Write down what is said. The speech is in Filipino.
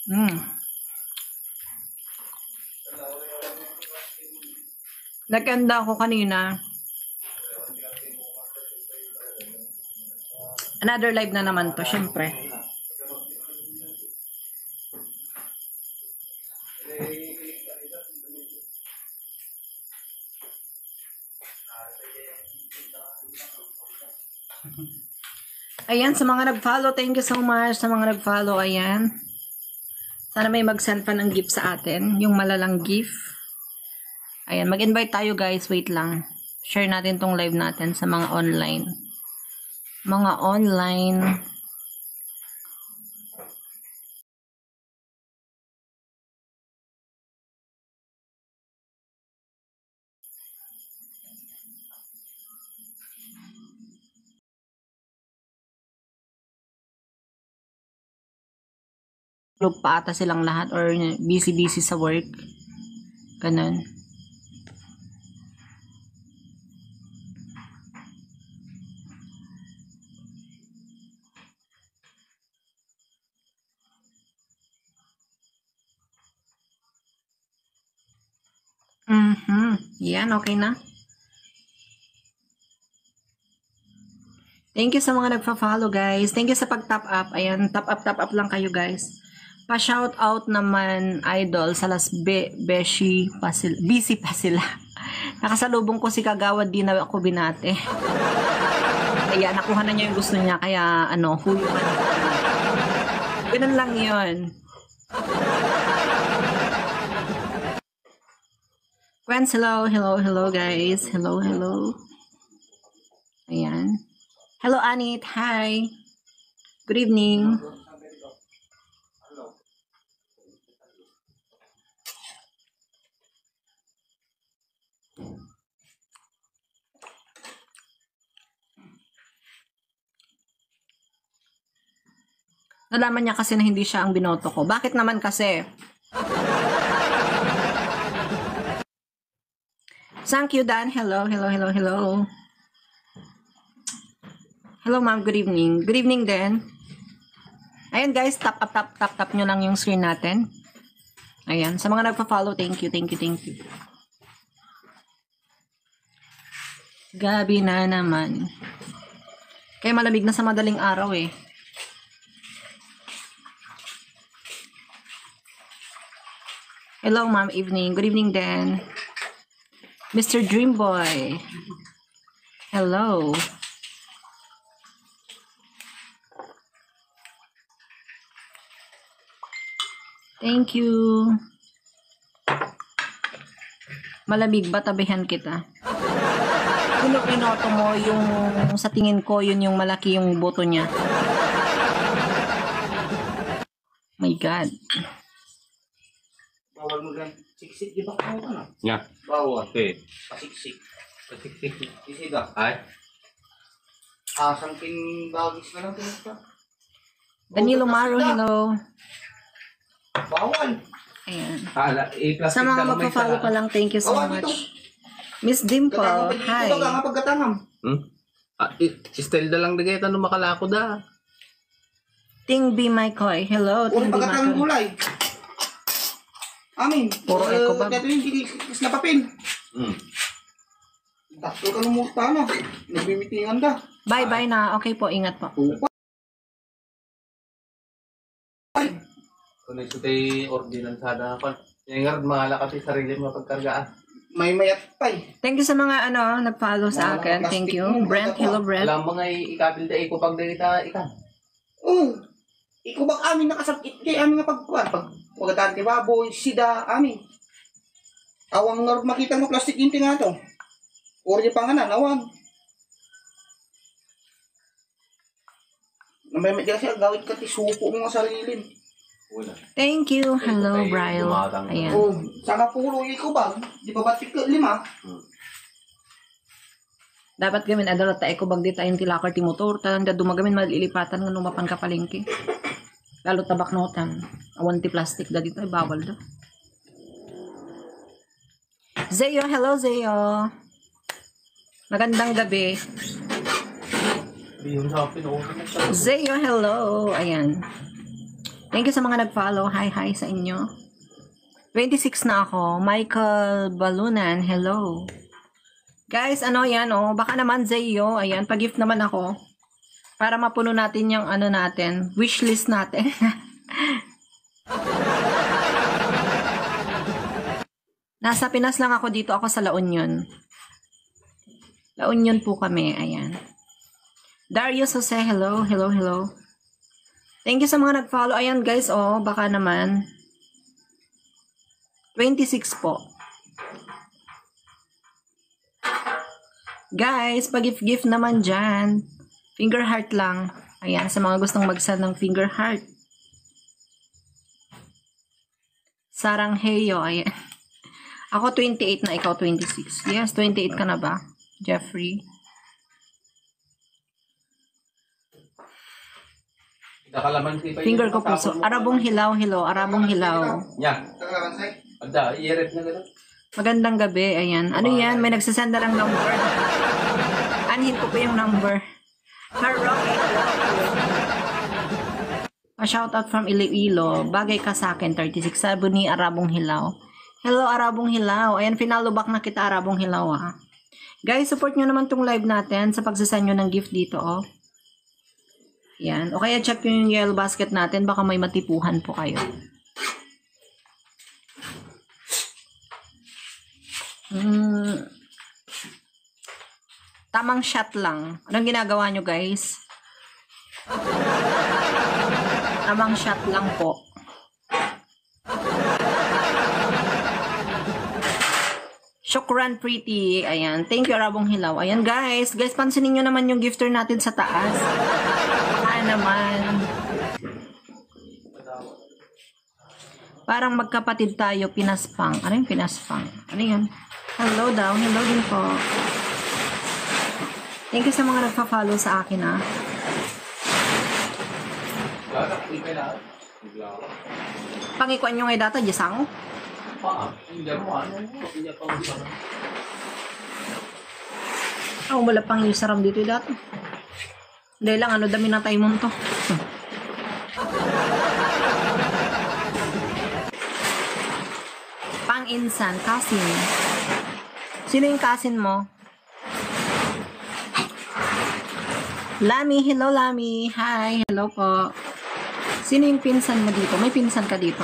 Mm. Naganda ako kanina. Another live na naman to, syempre. Ayan, sa mga nag-follow, thank you so much sa mga nag-follow. Ayan. Sana may mag-send pa ng gift sa atin. Yung malalang gift. Ayan, mag-invite tayo guys. Wait lang. Share natin tong live natin sa mga online. Mga online. Group pa ata silang lahat or busy-busy sa work. Ganun. Yan, okay na. Thank you sa mga nagpa-follow guys. Thank you sa pag-top up. Ayan, top up lang kayo guys. Pa-shout out naman idol sa Las Beshi pa sila. Busy pa sila. Nakasalubong ko si Kagawad, di na ako binate. Ayan, nakuha na niya yung gusto niya. Kaya ano, huyo. Ganun lang yun. Friends, hello guys. Hello. Ayan. Hello Anit, hi. Good evening. Nalaman niya kasi na hindi siya ang binoto ko. Bakit naman kasi? Thank you, Dan. Hello. Hello, ma'am. Good evening. Good evening, Dan. Ayan, guys. Tap nyo lang yung screen natin. Ayan. Sa mga nagpa-follow, thank you. Gabi na naman. Kaya malamig na sa madaling araw eh. Hello, ma'am. Evening. Good evening, Dan. Mr. Dreamboy. Hello. Thank you. Malamig ba? Tabihan kita. Kung pinoto mo yung sa tingin ko, yun yung malaki yung boto niya. My God. Bawal mo gan siksik di ba ka na? Yeah. Bawal. Okay. Pasiksik. Pasiksik. Isida. Ay. Sangkin bagis na lang tinata. Danilo Maro, hello. Bawal. Ayan. Plastic Sa mga magpa-follow pa lang, thank you so much. Miss Dimple, hi. Ito nga pagkatangam. Style da lang na gaya tanong makalako da. Ting B. Mykoy, hello. Ting Uri B. pagkatangam Mykoy. gulay. Amin. Puro eco bag. Dito yung kinikis na papel. Takto ka ng multa na. Nagmimitingan da. Bye-bye na. Okay po, ingat po. Ay. Kung ito tayo ordinansada ako. Yung nga mahala kasi sarili mo pagkargaan. May mayat pa eh. Thank you sa mga nag-follow sa akin. Thank you. Brent, hello Brent. Alam mo nga ikabil da iko pag dita ikan. Ikaw bak amin nakasakit kay amin nga pagkuhan. Pagkadaan kay baboy, sida, amin. Awang nga makita mo plastic inti nga to. Or di panganan, awang. Namay medya siya, gawin ka ti supo mo nga sarilin. Thank you. Hello, Brian. Ayan. Saka pulo ikaw ba? Di ba batik ka 5? Dapat gamin adala ta eko bag dita yung tilakar ti motor. Tanda dumagamin malilipatan nga numapan ka palengke. Lalo tabak notan. Awan ti plastic da dito. Bawal do. Zeo, hello Zeo. Magandang gabi. Zeo, hello. Ayan. Thank you sa mga nag-follow. Hi sa inyo. 26 na ako. Michael Balunan, hello. Guys, ano yan, oh. Baka naman Zayo, ayan, pag-gift naman ako. Para mapuno natin yung ano natin, wishlist natin. Nasa Pinas lang ako dito. Ako sa La Union. La Union po kami. Ayan. Darius Jose, hello. Hello. Thank you sa mga nag-follow. Ayan guys, oh. Baka naman. 26 po. Guys, pag-gift naman dyan. Finger heart lang. Ayan, sa mga gustong mag-send ng finger heart. Sarang Heyo, ayan. Ako 28 na, ikaw 26. Yes, 28 ka na ba, Jeffrey? Finger ko puso. Arabong hilaw, hello. Arabong hilaw. Nya. Ada, i-rep na gano'n. Magandang gabi, ayan. Ano yan? May nagsasend na lang number. Anhin ko po yung number. A shoutout from Iloilo. Bagay ka sa akin, 36. Sabi ni Arabong hilaw. Hello, Arabong Hilaw. Ayan, finalo back na kita, Arabong Hilaw, ah. Guys, support nyo naman tong live natin sa pagsasend nyo ng gift dito, oh. Ayan. O kaya check nyo yung yellow basket natin. Baka may matipuhan po kayo. Tamang shot lang. Anong ginagawa nyo, guys? Tamang shot lang po. Shukran Pretty. Ayan. Thank you, Arabong Hilaw. Ayan, guys. Guys, pansinin nyo naman yung gifter natin sa taas. Baka naman. Parang magkapatid tayo, Pinaspang. Ano yung Pinaspang? Ano yun? Hello daw. Hello din po. Thank you sa mga nagpa-follow sa akin, ah. Pangikuan nyo ngay data, Jesang? Wala pang useram dito dati. Dahil lang, ano dami na tayo mo to. Pang-insan, kasin. Sino yung kasin mo? Lami, hello Lami. Hi, hello po. Sino yung pinsan mo dito? May pinsan ka dito?